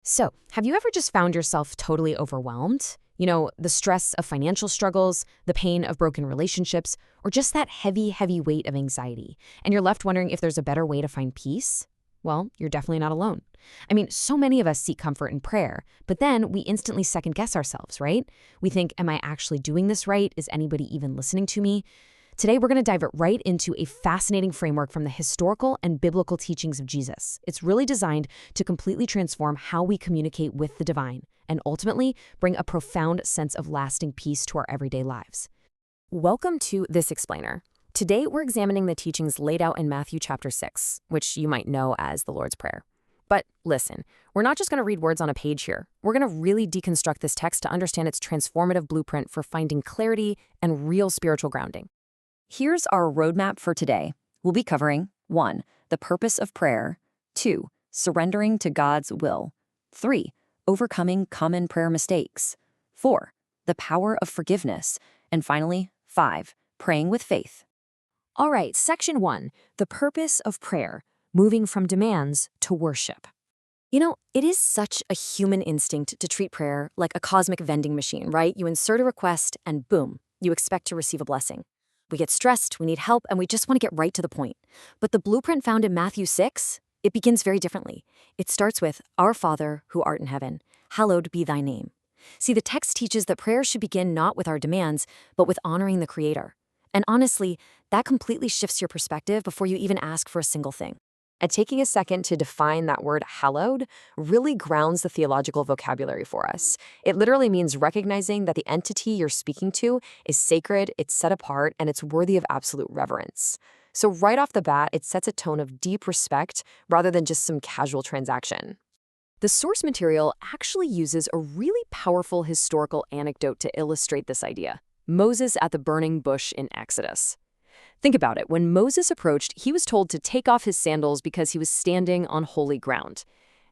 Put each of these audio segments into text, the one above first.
So, have you ever just found yourself totally overwhelmed? The stress of financial struggles, the pain of broken relationships, or just that heavy, heavy weight of anxiety, and you're left wondering if there's a better way to find peace? Well, you're definitely not alone. So many of us seek comfort in prayer, but then we instantly second guess ourselves, right? We think, am I actually doing this right? Is anybody even listening to me? Today, we're going to dive it right into a fascinating framework from the historical and biblical teachings of Jesus. It's really designed to completely transform how we communicate with the divine and ultimately bring a profound sense of lasting peace to our everyday lives. Welcome to This Explainer. Today, we're examining the teachings laid out in Matthew chapter 6, which you might know as the Lord's Prayer. But listen, we're not just going to read words on a page here. We're going to really deconstruct this text to understand its transformative blueprint for finding clarity and real spiritual grounding. Here's our roadmap for today. We'll be covering 1. The purpose of prayer, 2. Surrendering to God's will, 3. Overcoming common prayer mistakes, 4. The power of forgiveness, and finally, 5. Praying with faith. All right, section 1, the purpose of prayer, moving from demands to worship. It is such a human instinct to treat prayer like a cosmic vending machine, right? You insert a request and boom, you expect to receive a blessing. We get stressed, we need help, and we just want to get right to the point. But the blueprint found in Matthew 6, it begins very differently. It starts with, Our Father, who art in heaven, hallowed be thy name. See, the text teaches that prayer should begin not with our demands, but with honoring the Creator. And honestly, that completely shifts your perspective before you even ask for a single thing. And taking a second to define that word hallowed really grounds the theological vocabulary for us. It literally means recognizing that the entity you're speaking to is sacred, it's set apart, and it's worthy of absolute reverence. So right off the bat, it sets a tone of deep respect rather than just some casual transaction. The source material actually uses a really powerful historical anecdote to illustrate this idea. Moses at the burning bush in Exodus. Think about it. When Moses approached, he was told to take off his sandals because he was standing on holy ground.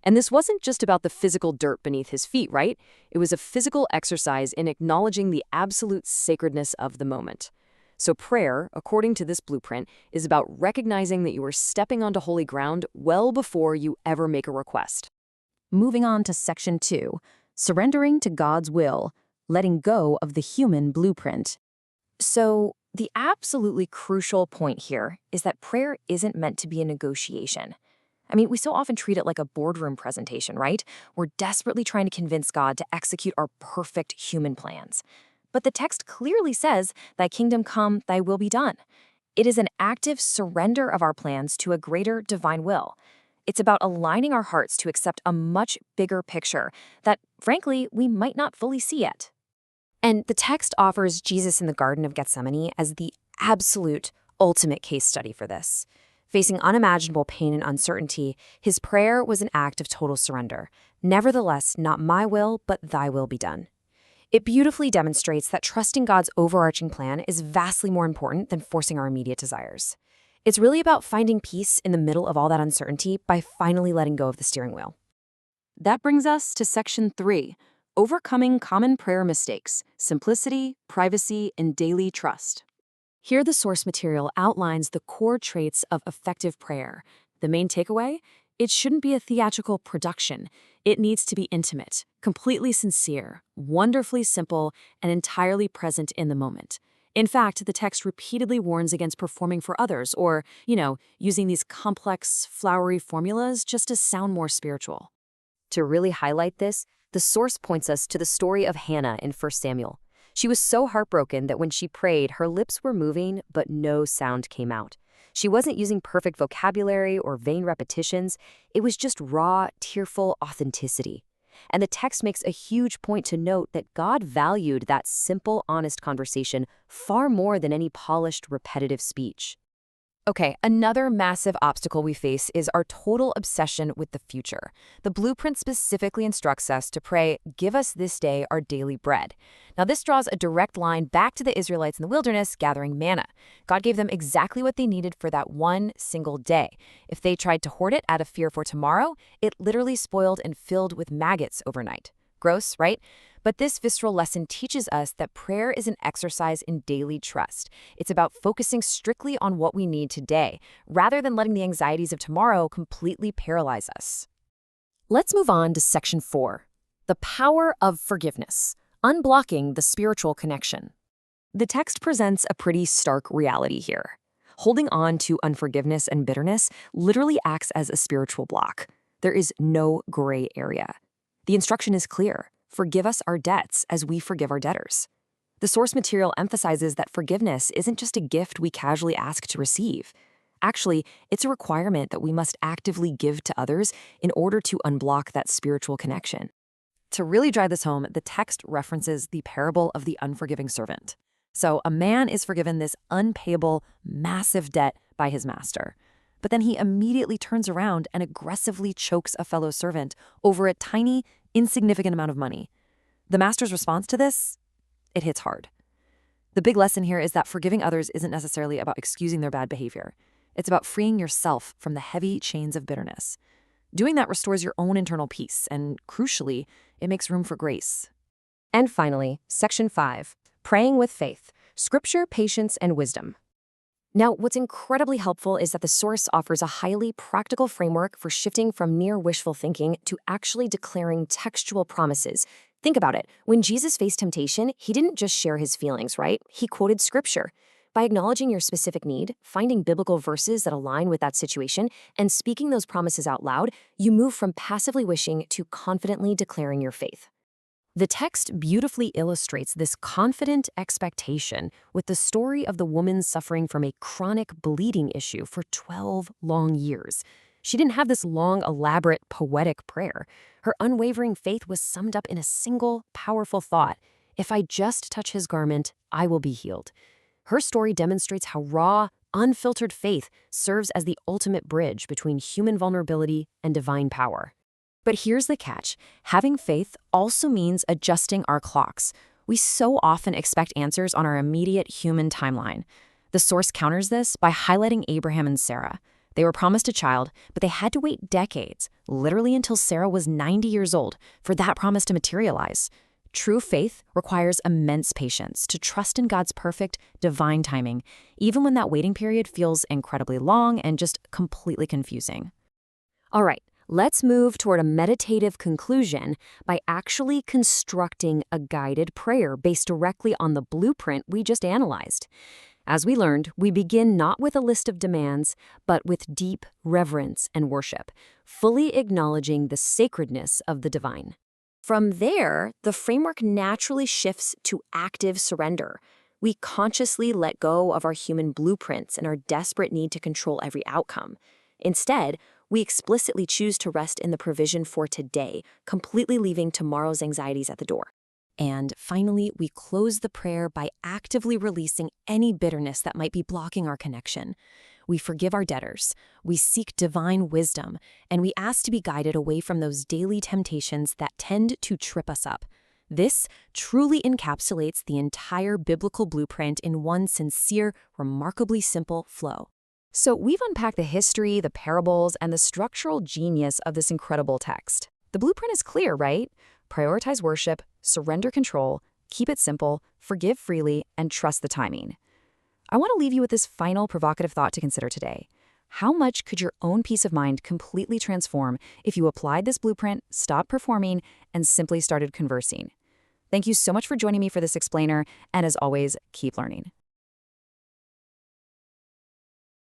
And this wasn't just about the physical dirt beneath his feet, right? It was a physical exercise in acknowledging the absolute sacredness of the moment. So prayer, according to this blueprint, is about recognizing that you are stepping onto holy ground well before you ever make a request. Moving on to section 2, surrendering to God's will, letting go of the human blueprint. So, the absolutely crucial point here is that prayer isn't meant to be a negotiation. We so often treat it like a boardroom presentation, right? We're desperately trying to convince God to execute our perfect human plans. But the text clearly says, Thy kingdom come, thy will be done. It is an active surrender of our plans to a greater divine will. It's about aligning our hearts to accept a much bigger picture that, frankly, we might not fully see yet. And the text offers Jesus in the Garden of Gethsemane as the absolute ultimate case study for this. Facing unimaginable pain and uncertainty, his prayer was an act of total surrender. Nevertheless, not my will, but thy will be done. It beautifully demonstrates that trusting God's overarching plan is vastly more important than forcing our immediate desires. It's really about finding peace in the middle of all that uncertainty by finally letting go of the steering wheel. That brings us to section 3, overcoming common prayer mistakes, simplicity, privacy, and daily trust. Here, the source material outlines the core traits of effective prayer. The main takeaway? It shouldn't be a theatrical production. It needs to be intimate, completely sincere, wonderfully simple, and entirely present in the moment. In fact, the text repeatedly warns against performing for others or, using these complex, flowery formulas just to sound more spiritual. To really highlight this, the source points us to the story of Hannah in 1 Samuel. She was so heartbroken that when she prayed, her lips were moving, but no sound came out. She wasn't using perfect vocabulary or vain repetitions. It was just raw, tearful authenticity. And the text makes a huge point to note that God valued that simple, honest conversation far more than any polished, repetitive speech. Okay, another massive obstacle we face is our total obsession with the future. The blueprint specifically instructs us to pray, "Give us this day our daily bread." Now, this draws a direct line back to the Israelites in the wilderness gathering manna. God gave them exactly what they needed for that one single day. If they tried to hoard it out of fear for tomorrow, it literally spoiled and filled with maggots overnight. Gross, right? But this visceral lesson teaches us that prayer is an exercise in daily trust. It's about focusing strictly on what we need today, rather than letting the anxieties of tomorrow completely paralyze us. Let's move on to section 4, the power of forgiveness, unblocking the spiritual connection. The text presents a pretty stark reality here. Holding on to unforgiveness and bitterness literally acts as a spiritual block. There is no gray area. The instruction is clear: forgive us our debts as we forgive our debtors. The source material emphasizes that forgiveness isn't just a gift we casually ask to receive. Actually, it's a requirement that we must actively give to others in order to unblock that spiritual connection. To really drive this home, the text references the parable of the unforgiving servant. So a man is forgiven this unpayable, massive debt by his master. But then he immediately turns around and aggressively chokes a fellow servant over a tiny, insignificant amount of money. The master's response to this? It hits hard. The big lesson here is that forgiving others isn't necessarily about excusing their bad behavior. It's about freeing yourself from the heavy chains of bitterness. Doing that restores your own internal peace, and crucially, it makes room for grace. And finally, section 5, praying with faith, scripture, patience, and wisdom. Now, what's incredibly helpful is that the source offers a highly practical framework for shifting from mere wishful thinking to actually declaring textual promises. Think about it. When Jesus faced temptation, he didn't just share his feelings, right? He quoted scripture. By acknowledging your specific need, finding biblical verses that align with that situation, and speaking those promises out loud, you move from passively wishing to confidently declaring your faith. The text beautifully illustrates this confident expectation with the story of the woman suffering from a chronic bleeding issue for 12 long years. She didn't have this long, elaborate, poetic prayer. Her unwavering faith was summed up in a single, powerful thought: if I just touch his garment, I will be healed. Her story demonstrates how raw, unfiltered faith serves as the ultimate bridge between human vulnerability and divine power. But here's the catch. Having faith also means adjusting our clocks. We so often expect answers on our immediate human timeline. The source counters this by highlighting Abraham and Sarah. They were promised a child, but they had to wait decades, literally until Sarah was 90 years old, for that promise to materialize. True faith requires immense patience to trust in God's perfect, divine timing, even when that waiting period feels incredibly long and just completely confusing. All right. Let's move toward a meditative conclusion by actually constructing a guided prayer based directly on the blueprint we just analyzed. As we learned, we begin not with a list of demands, but with deep reverence and worship, fully acknowledging the sacredness of the divine. From there, the framework naturally shifts to active surrender. We consciously let go of our human blueprints and our desperate need to control every outcome. Instead, we explicitly choose to rest in the provision for today, completely leaving tomorrow's anxieties at the door. And finally, we close the prayer by actively releasing any bitterness that might be blocking our connection. We forgive our debtors, we seek divine wisdom, and we ask to be guided away from those daily temptations that tend to trip us up. This truly encapsulates the entire biblical blueprint in one sincere, remarkably simple flow. So we've unpacked the history, the parables, and the structural genius of this incredible text. The blueprint is clear, right? Prioritize worship, surrender control, keep it simple, forgive freely, and trust the timing. I want to leave you with this final provocative thought to consider today. How much could your own peace of mind completely transform if you applied this blueprint, stopped performing, and simply started conversing? Thank you so much for joining me for this explainer, and as always, keep learning.